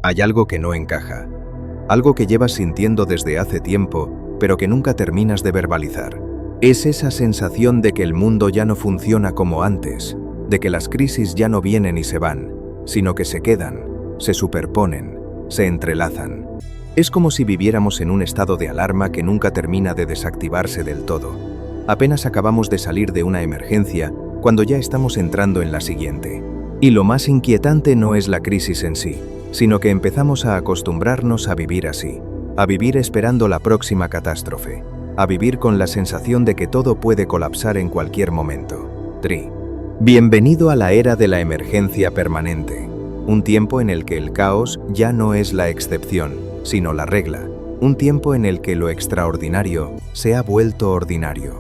Hay algo que no encaja, algo que llevas sintiendo desde hace tiempo, pero que nunca terminas de verbalizar. Es esa sensación de que el mundo ya no funciona como antes, de que las crisis ya no vienen y se van, sino que se quedan, se superponen, se entrelazan. Es como si viviéramos en un estado de alarma que nunca termina de desactivarse del todo. Apenas acabamos de salir de una emergencia cuando ya estamos entrando en la siguiente. Y lo más inquietante no es la crisis en sí, sino que empezamos a acostumbrarnos a vivir así, a vivir esperando la próxima catástrofe, a vivir con la sensación de que todo puede colapsar en cualquier momento. Tri. Bienvenido a la era de la emergencia permanente, un tiempo en el que el caos ya no es la excepción, sino la regla, un tiempo en el que lo extraordinario se ha vuelto ordinario.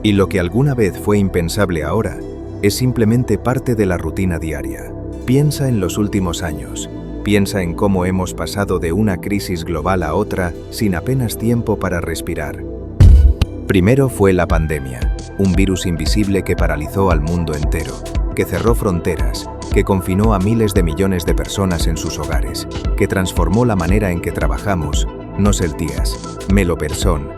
Y lo que alguna vez fue impensable ahora es simplemente parte de la rutina diaria. Piensa en los últimos años. Piensa en cómo hemos pasado de una crisis global a otra sin apenas tiempo para respirar. Primero fue la pandemia, un virus invisible que paralizó al mundo entero, que cerró fronteras, que confinó a miles de millones de personas en sus hogares, que transformó la manera en que trabajamos, nos el tías, melopersón,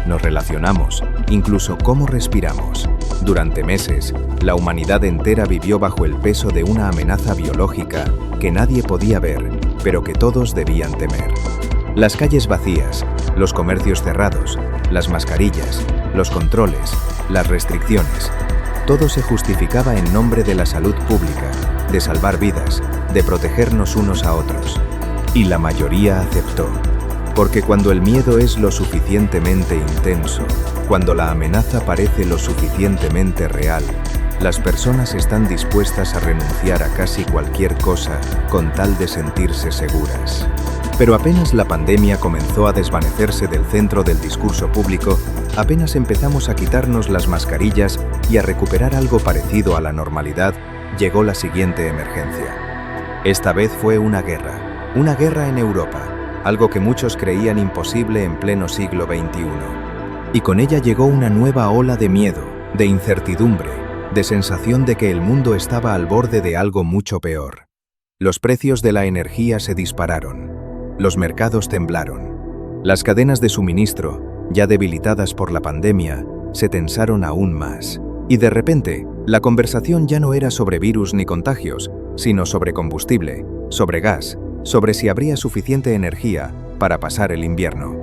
nos relacionamos, incluso cómo respiramos. Durante meses, la humanidad entera vivió bajo el peso de una amenaza biológica que nadie podía ver, pero que todos debían temer. Las calles vacías, los comercios cerrados, las mascarillas, los controles, las restricciones, todo se justificaba en nombre de la salud pública, de salvar vidas, de protegernos unos a otros. Y la mayoría aceptó. Porque cuando el miedo es lo suficientemente intenso, cuando la amenaza parece lo suficientemente real, las personas están dispuestas a renunciar a casi cualquier cosa con tal de sentirse seguras. Pero apenas la pandemia comenzó a desvanecerse del centro del discurso público, apenas empezamos a quitarnos las mascarillas y a recuperar algo parecido a la normalidad, llegó la siguiente emergencia. Esta vez fue una guerra en Europa. Algo que muchos creían imposible en pleno siglo XXI. Y con ella llegó una nueva ola de miedo, de incertidumbre, de sensación de que el mundo estaba al borde de algo mucho peor. Los precios de la energía se dispararon. Los mercados temblaron. Las cadenas de suministro, ya debilitadas por la pandemia, se tensaron aún más. Y de repente, la conversación ya no era sobre virus ni contagios, sino sobre combustible, sobre gas, sobre si habría suficiente energía para pasar el invierno.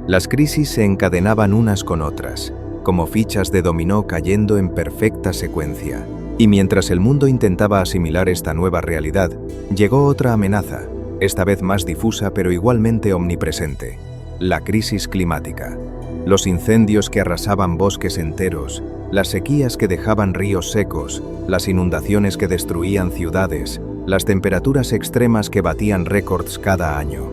Las crisis se encadenaban unas con otras, como fichas de dominó cayendo en perfecta secuencia. Y mientras el mundo intentaba asimilar esta nueva realidad, llegó otra amenaza, esta vez más difusa pero igualmente omnipresente: la crisis climática. Los incendios que arrasaban bosques enteros, las sequías que dejaban ríos secos, las inundaciones que destruían ciudades, las temperaturas extremas que batían récords cada año.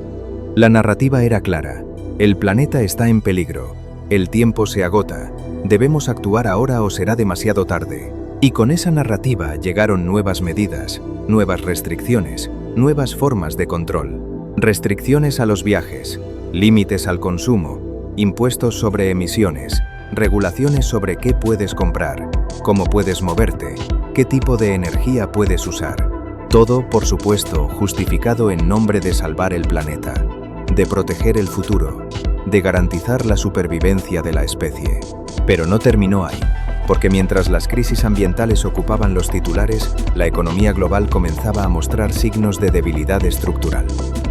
La narrativa era clara: el planeta está en peligro, el tiempo se agota, debemos actuar ahora o será demasiado tarde. Y con esa narrativa llegaron nuevas medidas, nuevas restricciones, nuevas formas de control. Restricciones a los viajes, límites al consumo, impuestos sobre emisiones, regulaciones sobre qué puedes comprar, cómo puedes moverte, qué tipo de energía puedes usar. Todo, por supuesto, justificado en nombre de salvar el planeta, de proteger el futuro, de garantizar la supervivencia de la especie. Pero no terminó ahí, porque mientras las crisis ambientales ocupaban los titulares, la economía global comenzaba a mostrar signos de debilidad estructural.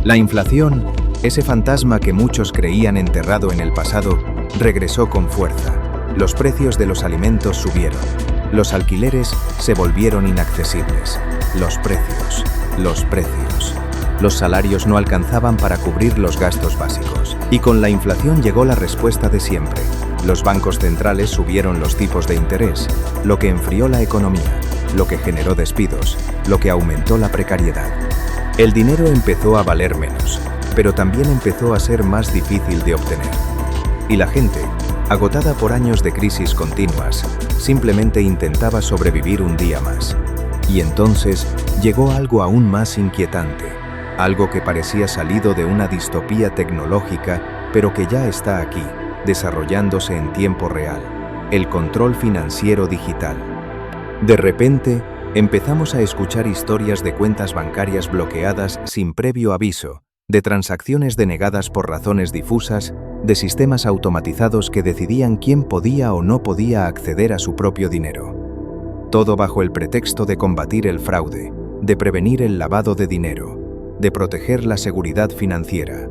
La inflación, ese fantasma que muchos creían enterrado en el pasado, regresó con fuerza. Los precios de los alimentos subieron. Los alquileres se volvieron inaccesibles. Los precios. Los salarios no alcanzaban para cubrir los gastos básicos. Y con la inflación llegó la respuesta de siempre. Los bancos centrales subieron los tipos de interés, lo que enfrió la economía, lo que generó despidos, lo que aumentó la precariedad. El dinero empezó a valer menos, pero también empezó a ser más difícil de obtener. Y la gente, agotada por años de crisis continuas, simplemente intentaba sobrevivir un día más. Y entonces llegó algo aún más inquietante, algo que parecía salido de una distopía tecnológica, pero que ya está aquí, desarrollándose en tiempo real: el control financiero digital. De repente, Empezamos a escuchar historias de cuentas bancarias bloqueadas sin previo aviso, de transacciones denegadas por razones difusas, de sistemas automatizados que decidían quién podía o no podía acceder a su propio dinero. Todo bajo el pretexto de combatir el fraude, de prevenir el lavado de dinero, de proteger la seguridad financiera.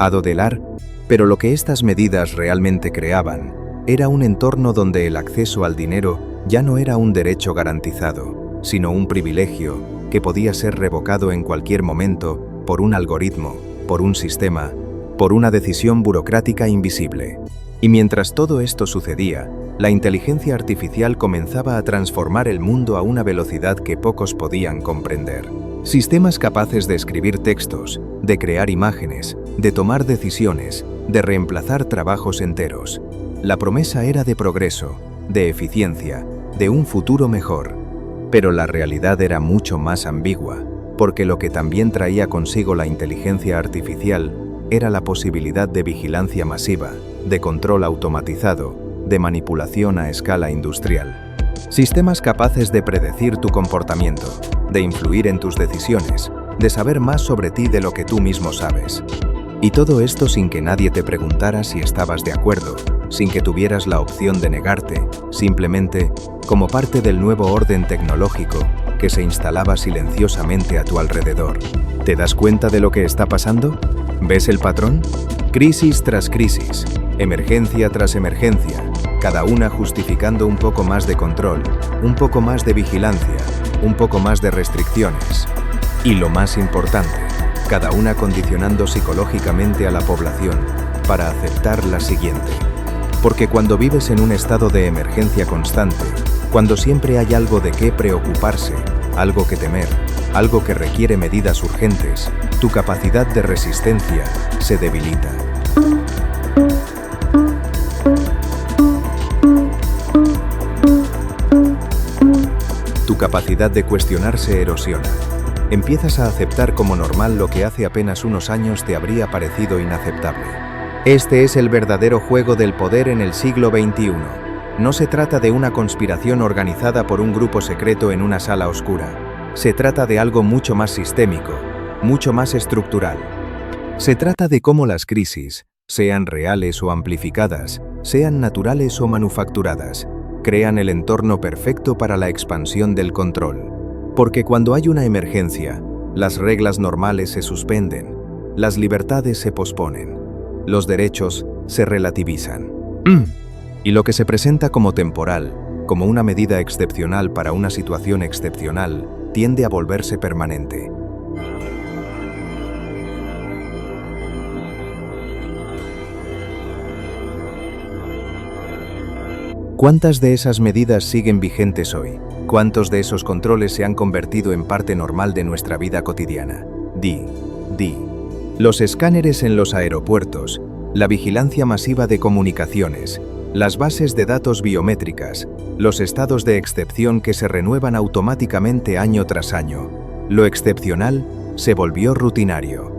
Adodelar, pero lo que estas medidas realmente creaban era un entorno donde el acceso al dinero ya no era un derecho garantizado, sino un privilegio que podía ser revocado en cualquier momento por un algoritmo, por un sistema, por una decisión burocrática invisible. Y mientras todo esto sucedía, la inteligencia artificial comenzaba a transformar el mundo a una velocidad que pocos podían comprender. Sistemas capaces de escribir textos, de crear imágenes, de tomar decisiones, de reemplazar trabajos enteros. La promesa era de progreso, de eficiencia, de un futuro mejor. Pero la realidad era mucho más ambigua, porque lo que también traía consigo la inteligencia artificial era la posibilidad de vigilancia masiva, de control automatizado, de manipulación a escala industrial. Sistemas capaces de predecir tu comportamiento, de influir en tus decisiones, de saber más sobre ti de lo que tú mismo sabes. Y todo esto sin que nadie te preguntara si estabas de acuerdo, sin que tuvieras la opción de negarte, simplemente como parte del nuevo orden tecnológico que se instalaba silenciosamente a tu alrededor. ¿Te das cuenta de lo que está pasando? ¿Ves el patrón? Crisis tras crisis, emergencia tras emergencia, cada una justificando un poco más de control, un poco más de vigilancia, un poco más de restricciones. Y lo más importante, cada una condicionando psicológicamente a la población para aceptar la siguiente. Porque cuando vives en un estado de emergencia constante, cuando siempre hay algo de qué preocuparse, algo que temer, algo que requiere medidas urgentes, tu capacidad de resistencia se debilita. Tu capacidad de cuestionar se erosiona. Empiezas a aceptar como normal lo que hace apenas unos años te habría parecido inaceptable. Este es el verdadero juego del poder en el siglo XXI. No se trata de una conspiración organizada por un grupo secreto en una sala oscura. Se trata de algo mucho más sistémico, mucho más estructural. Se trata de cómo las crisis, sean reales o amplificadas, sean naturales o manufacturadas, crean el entorno perfecto para la expansión del control. Porque cuando hay una emergencia, las reglas normales se suspenden, las libertades se posponen, los derechos se relativizan. Y lo que se presenta como temporal, como una medida excepcional para una situación excepcional, tiende a volverse permanente. ¿Cuántas de esas medidas siguen vigentes hoy? ¿Cuántos de esos controles se han convertido en parte normal de nuestra vida cotidiana? Los escáneres en los aeropuertos, la vigilancia masiva de comunicaciones, las bases de datos biométricas, los estados de excepción que se renuevan automáticamente año tras año. Lo excepcional se volvió rutinario.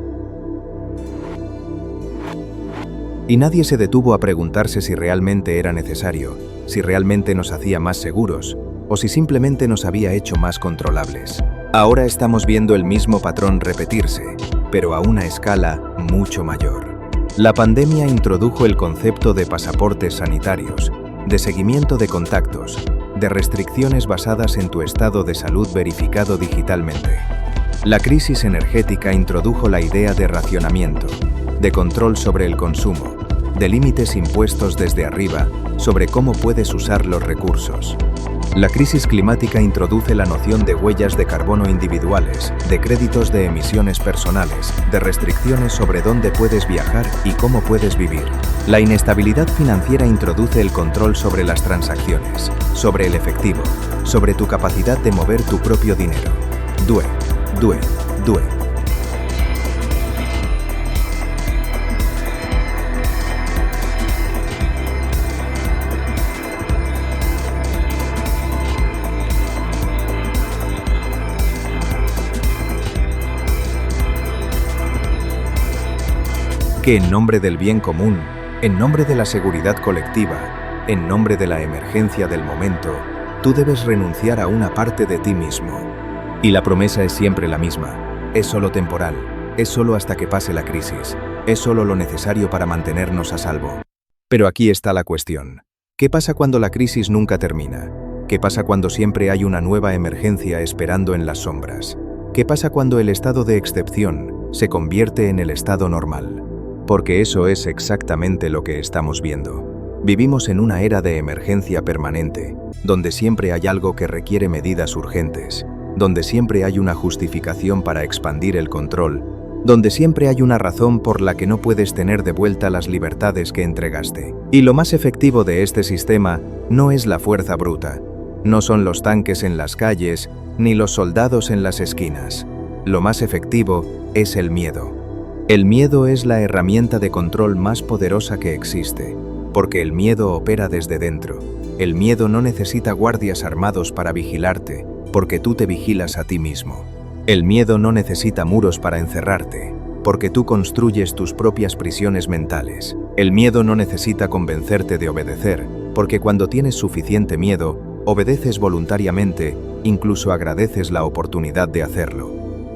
Y nadie se detuvo a preguntarse si realmente era necesario, si realmente nos hacía más seguros, o si simplemente nos había hecho más controlables. Ahora estamos viendo el mismo patrón repetirse, pero a una escala mucho mayor. La pandemia introdujo el concepto de pasaportes sanitarios, de seguimiento de contactos, de restricciones basadas en tu estado de salud verificado digitalmente. La crisis energética introdujo la idea de racionamiento, de control sobre el consumo, de límites impuestos desde arriba sobre cómo puedes usar los recursos. La crisis climática introduce la noción de huellas de carbono individuales, de créditos de emisiones personales, de restricciones sobre dónde puedes viajar y cómo puedes vivir. La inestabilidad financiera introduce el control sobre las transacciones, sobre el efectivo, sobre tu capacidad de mover tu propio dinero. Due. Que en nombre del bien común, en nombre de la seguridad colectiva, en nombre de la emergencia del momento, tú debes renunciar a una parte de ti mismo. Y la promesa es siempre la misma. Es solo temporal. Es solo hasta que pase la crisis. Es solo lo necesario para mantenernos a salvo. Pero aquí está la cuestión. ¿Qué pasa cuando la crisis nunca termina? ¿Qué pasa cuando siempre hay una nueva emergencia esperando en las sombras? ¿Qué pasa cuando el estado de excepción se convierte en el estado normal? Porque eso es exactamente lo que estamos viendo. Vivimos en una era de emergencia permanente, donde siempre hay algo que requiere medidas urgentes, donde siempre hay una justificación para expandir el control, donde siempre hay una razón por la que no puedes tener de vuelta las libertades que entregaste. Y lo más efectivo de este sistema no es la fuerza bruta, no son los tanques en las calles, ni los soldados en las esquinas. Lo más efectivo es el miedo. El miedo es la herramienta de control más poderosa que existe, porque el miedo opera desde dentro. El miedo no necesita guardias armados para vigilarte, porque tú te vigilas a ti mismo. El miedo no necesita muros para encerrarte, porque tú construyes tus propias prisiones mentales. El miedo no necesita convencerte de obedecer, porque cuando tienes suficiente miedo, obedeces voluntariamente, incluso agradeces la oportunidad de hacerlo.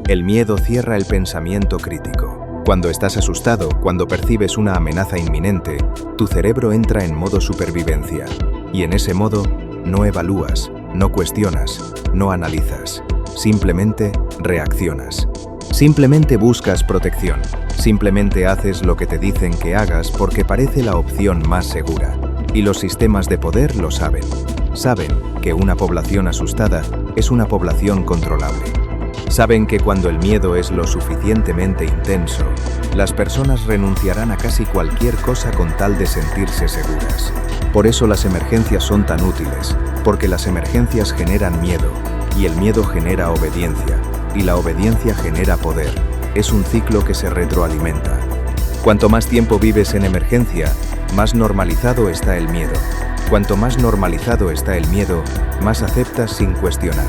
El miedo cierra el pensamiento crítico. Cuando estás asustado, cuando percibes una amenaza inminente, tu cerebro entra en modo supervivencia. Y en ese modo, no evalúas, no cuestionas, no analizas. Simplemente reaccionas. Simplemente buscas protección. Simplemente haces lo que te dicen que hagas porque parece la opción más segura. Y los sistemas de poder lo saben. Saben que una población asustada es una población controlable. Saben que cuando el miedo es lo suficientemente intenso, las personas renunciarán a casi cualquier cosa con tal de sentirse seguras. Por eso las emergencias son tan útiles, porque las emergencias generan miedo, y el miedo genera obediencia, y la obediencia genera poder. Es un ciclo que se retroalimenta. Cuanto más tiempo vives en emergencia, más normalizado está el miedo. Cuanto más normalizado está el miedo, más aceptas sin cuestionar.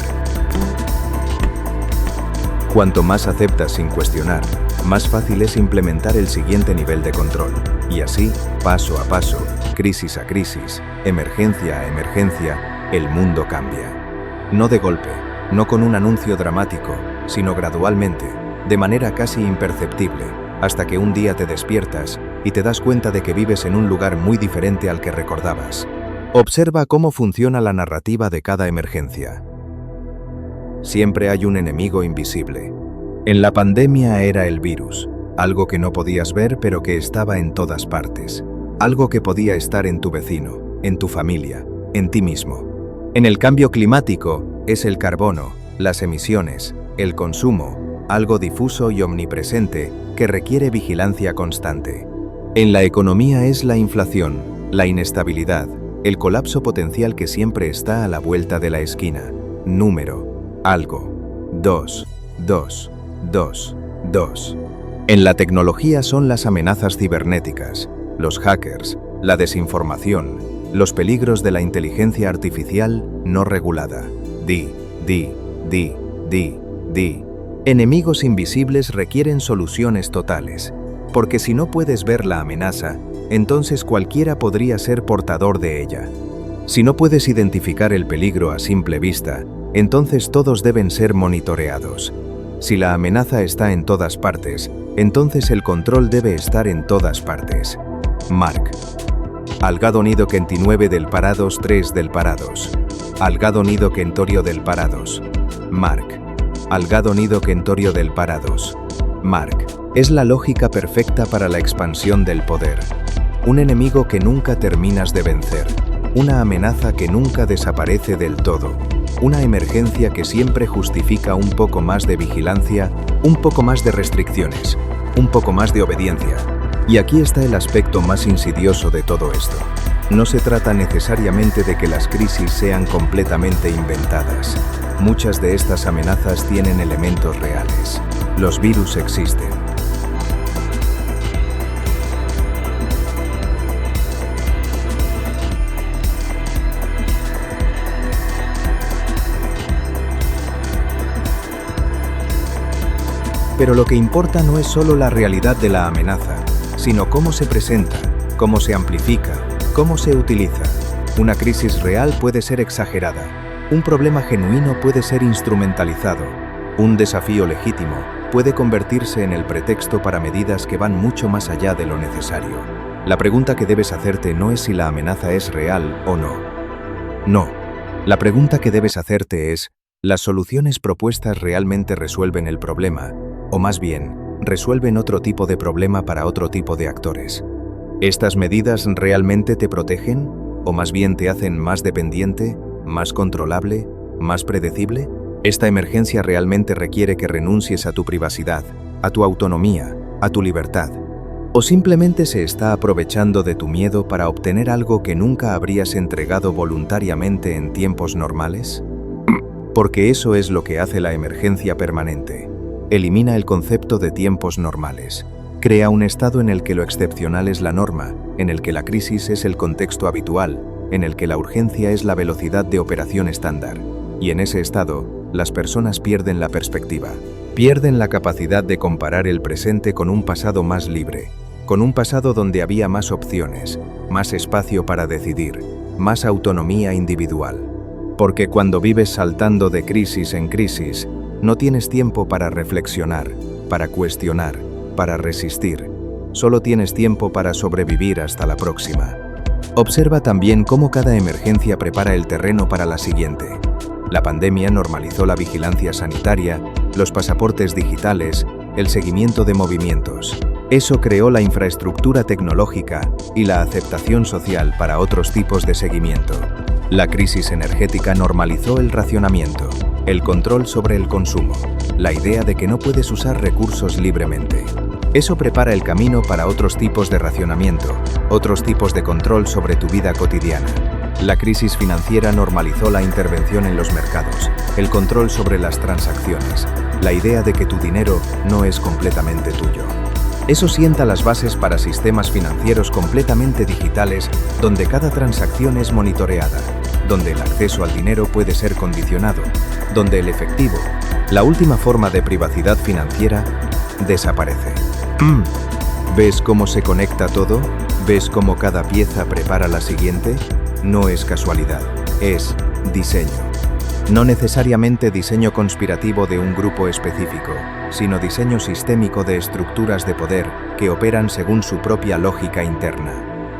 Cuanto más aceptas sin cuestionar, más fácil es implementar el siguiente nivel de control. Y así, paso a paso, crisis a crisis, emergencia a emergencia, el mundo cambia. No de golpe, no con un anuncio dramático, sino gradualmente, de manera casi imperceptible, hasta que un día te despiertas y te das cuenta de que vives en un lugar muy diferente al que recordabas. Observa cómo funciona la narrativa de cada emergencia. Siempre hay un enemigo invisible. En la pandemia era el virus, algo que no podías ver pero que estaba en todas partes. Algo que podía estar en tu vecino, en tu familia, en ti mismo. En el cambio climático es el carbono, las emisiones, el consumo, algo difuso y omnipresente que requiere vigilancia constante. En la economía es la inflación, la inestabilidad, el colapso potencial que siempre está a la vuelta de la esquina. Número, algo, 2, 2, 2, 2. En la tecnología son las amenazas cibernéticas, los hackers, la desinformación, los peligros de la inteligencia artificial no regulada. Di. Enemigos invisibles requieren soluciones totales, porque si no puedes ver la amenaza, entonces cualquiera podría ser portador de ella. Si no puedes identificar el peligro a simple vista, entonces todos deben ser monitoreados. Si la amenaza está en todas partes, entonces el control debe estar en todas partes. Mark. Algado nido kentinue del parados 3 del parados. Algado nido kentorio del parados. Mark. Algado nido kentorio del parados. Mark. Es la lógica perfecta para la expansión del poder. Un enemigo que nunca terminas de vencer. Una amenaza que nunca desaparece del todo. Una emergencia que siempre justifica un poco más de vigilancia, un poco más de restricciones, un poco más de obediencia. Y aquí está el aspecto más insidioso de todo esto. No se trata necesariamente de que las crisis sean completamente inventadas. Muchas de estas amenazas tienen elementos reales. Los virus existen. Pero lo que importa no es solo la realidad de la amenaza, sino cómo se presenta, cómo se amplifica, cómo se utiliza. Una crisis real puede ser exagerada, Un problema genuino puede ser instrumentalizado. Un desafío legítimo puede convertirse en el pretexto para medidas que van mucho más allá de lo necesario. La pregunta que debes hacerte no es si la amenaza es real o no. No. La pregunta que debes hacerte es, ¿las soluciones propuestas realmente resuelven el problema? O más bien, ¿resuelven otro tipo de problema para otro tipo de actores? ¿Estas medidas realmente te protegen? ¿O más bien te hacen más dependiente, más controlable, más predecible? ¿Esta emergencia realmente requiere que renuncies a tu privacidad, a tu autonomía, a tu libertad? ¿O simplemente se está aprovechando de tu miedo para obtener algo que nunca habrías entregado voluntariamente en tiempos normales? Porque eso es lo que hace la emergencia permanente. Elimina el concepto de tiempos normales. Crea un estado en el que lo excepcional es la norma, en el que la crisis es el contexto habitual, en el que la urgencia es la velocidad de operación estándar. Y en ese estado, las personas pierden la perspectiva. Pierden la capacidad de comparar el presente con un pasado más libre, con un pasado donde había más opciones, más espacio para decidir, más autonomía individual. Porque cuando vives saltando de crisis en crisis, no tienes tiempo para reflexionar, para cuestionar, para resistir. Solo tienes tiempo para sobrevivir hasta la próxima. Observa también cómo cada emergencia prepara el terreno para la siguiente. La pandemia normalizó la vigilancia sanitaria, los pasaportes digitales, el seguimiento de movimientos. Eso creó la infraestructura tecnológica y la aceptación social para otros tipos de seguimiento. La crisis energética normalizó el racionamiento, el control sobre el consumo, la idea de que no puedes usar recursos libremente. Eso prepara el camino para otros tipos de racionamiento, otros tipos de control sobre tu vida cotidiana. La crisis financiera normalizó la intervención en los mercados, el control sobre las transacciones, la idea de que tu dinero no es completamente tuyo. Eso sienta las bases para sistemas financieros completamente digitales donde cada transacción es monitoreada, donde el acceso al dinero puede ser condicionado, donde el efectivo, la última forma de privacidad financiera, desaparece. ¿Ves cómo se conecta todo? ¿Ves cómo cada pieza prepara la siguiente? No es casualidad, es diseño. No necesariamente diseño conspirativo de un grupo específico, sino diseño sistémico de estructuras de poder que operan según su propia lógica interna.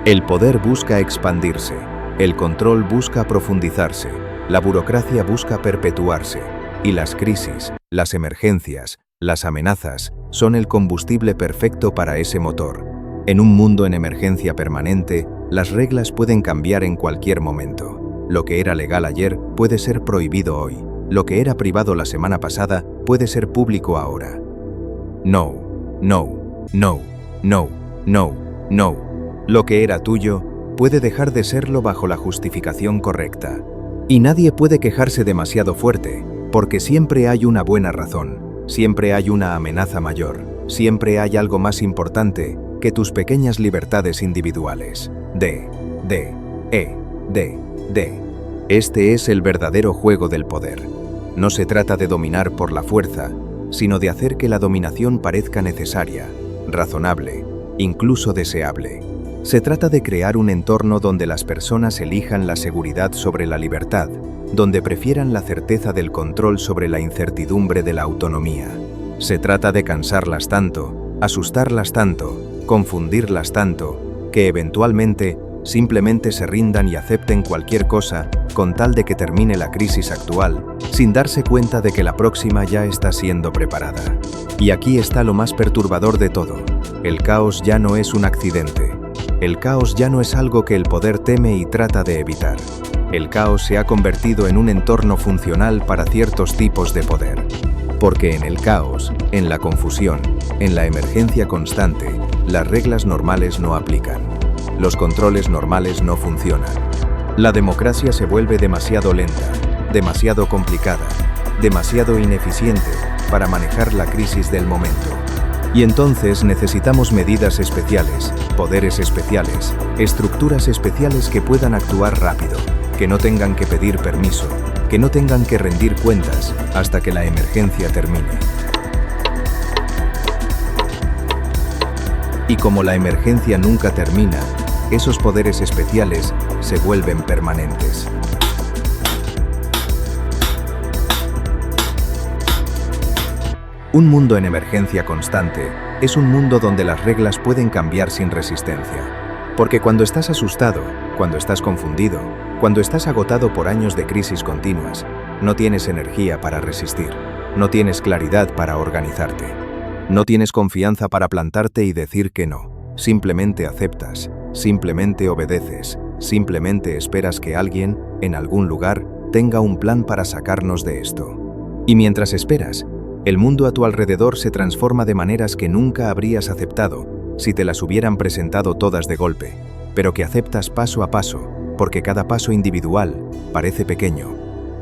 El poder busca expandirse, el control busca profundizarse, la burocracia busca perpetuarse, y las crisis, las emergencias, las amenazas son el combustible perfecto para ese motor. En un mundo en emergencia permanente, las reglas pueden cambiar en cualquier momento. Lo que era legal ayer puede ser prohibido hoy. Lo que era privado la semana pasada puede ser público ahora. No, no, no, no, no, no. Lo que era tuyo puede dejar de serlo bajo la justificación correcta. Y nadie puede quejarse demasiado fuerte, porque siempre hay una buena razón, siempre hay una amenaza mayor, siempre hay algo más importante que tus pequeñas libertades individuales. Este es el verdadero juego del poder. No se trata de dominar por la fuerza, sino de hacer que la dominación parezca necesaria, razonable, incluso deseable. Se trata de crear un entorno donde las personas elijan la seguridad sobre la libertad, donde prefieran la certeza del control sobre la incertidumbre de la autonomía. Se trata de cansarlas tanto, asustarlas tanto, confundirlas tanto, que eventualmente simplemente se rindan y acepten cualquier cosa con tal de que termine la crisis actual, sin darse cuenta de que la próxima ya está siendo preparada. Y aquí está lo más perturbador de todo. El caos ya no es un accidente. El caos ya no es algo que el poder teme y trata de evitar. El caos se ha convertido en un entorno funcional para ciertos tipos de poder. Porque en el caos, en la confusión, en la emergencia constante, las reglas normales no aplican. Los controles normales no funcionan. La democracia se vuelve demasiado lenta, demasiado complicada, demasiado ineficiente para manejar la crisis del momento. Y entonces necesitamos medidas especiales, poderes especiales, estructuras especiales que puedan actuar rápido, que no tengan que pedir permiso, que no tengan que rendir cuentas hasta que la emergencia termine. Y como la emergencia nunca termina, esos poderes especiales se vuelven permanentes. Un mundo en emergencia constante es un mundo donde las reglas pueden cambiar sin resistencia. Porque cuando estás asustado, cuando estás confundido, cuando estás agotado por años de crisis continuas, no tienes energía para resistir, no tienes claridad para organizarte, no tienes confianza para plantarte y decir que no. Simplemente aceptas, simplemente obedeces, simplemente esperas que alguien, en algún lugar, tenga un plan para sacarnos de esto. Y mientras esperas, el mundo a tu alrededor se transforma de maneras que nunca habrías aceptado si te las hubieran presentado todas de golpe, pero que aceptas paso a paso, porque cada paso individual parece pequeño,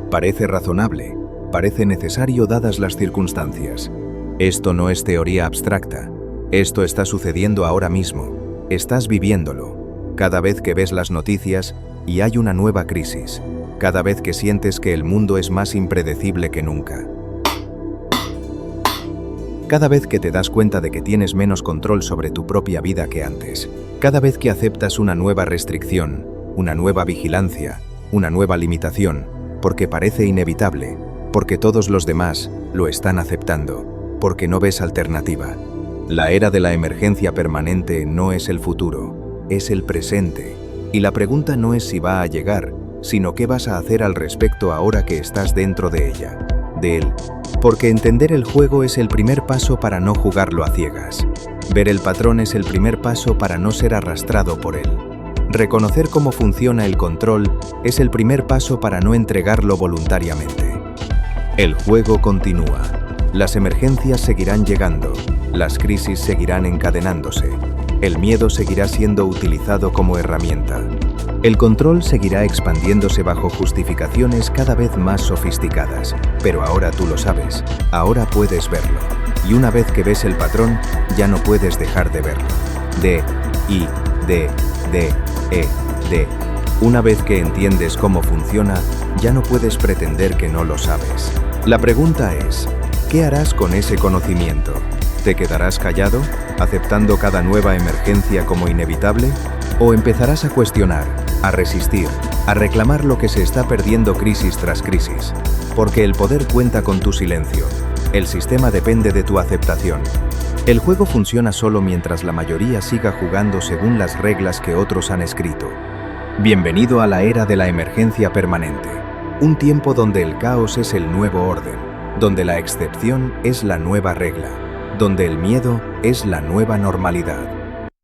parece razonable, parece necesario dadas las circunstancias. Esto no es teoría abstracta, esto está sucediendo ahora mismo, estás viviéndolo. Cada vez que ves las noticias y hay una nueva crisis, cada vez que sientes que el mundo es más impredecible que nunca. Cada vez que te das cuenta de que tienes menos control sobre tu propia vida que antes. Cada vez que aceptas una nueva restricción, una nueva vigilancia, una nueva limitación, porque parece inevitable, porque todos los demás lo están aceptando, porque no ves alternativa. La era de la emergencia permanente no es el futuro, es el presente. Y la pregunta no es si va a llegar, sino qué vas a hacer al respecto ahora que estás dentro de ella, de él. Porque entender el juego es el primer paso para no jugarlo a ciegas. Ver el patrón es el primer paso para no ser arrastrado por él. Reconocer cómo funciona el control es el primer paso para no entregarlo voluntariamente. El juego continúa. Las emergencias seguirán llegando. Las crisis seguirán encadenándose. El miedo seguirá siendo utilizado como herramienta. El control seguirá expandiéndose bajo justificaciones cada vez más sofisticadas, pero ahora tú lo sabes, ahora puedes verlo. Y una vez que ves el patrón, ya no puedes dejar de verlo. Una vez que entiendes cómo funciona, ya no puedes pretender que no lo sabes. La pregunta es, ¿qué harás con ese conocimiento? ¿Te quedarás callado, aceptando cada nueva emergencia como inevitable? ¿O empezarás a cuestionar, a resistir, a reclamar lo que se está perdiendo crisis tras crisis? Porque el poder cuenta con tu silencio. El sistema depende de tu aceptación. El juego funciona solo mientras la mayoría siga jugando según las reglas que otros han escrito. Bienvenido a la era de la emergencia permanente. Un tiempo donde el caos es el nuevo orden, donde la excepción es la nueva regla, donde el miedo es la nueva normalidad.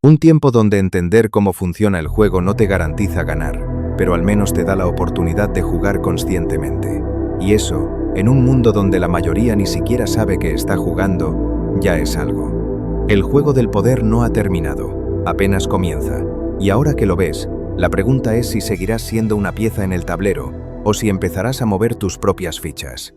Un tiempo donde entender cómo funciona el juego no te garantiza ganar, pero al menos te da la oportunidad de jugar conscientemente. Y eso, en un mundo donde la mayoría ni siquiera sabe que está jugando, ya es algo. El juego del poder no ha terminado, apenas comienza. Y ahora que lo ves, la pregunta es si seguirás siendo una pieza en el tablero o si empezarás a mover tus propias fichas.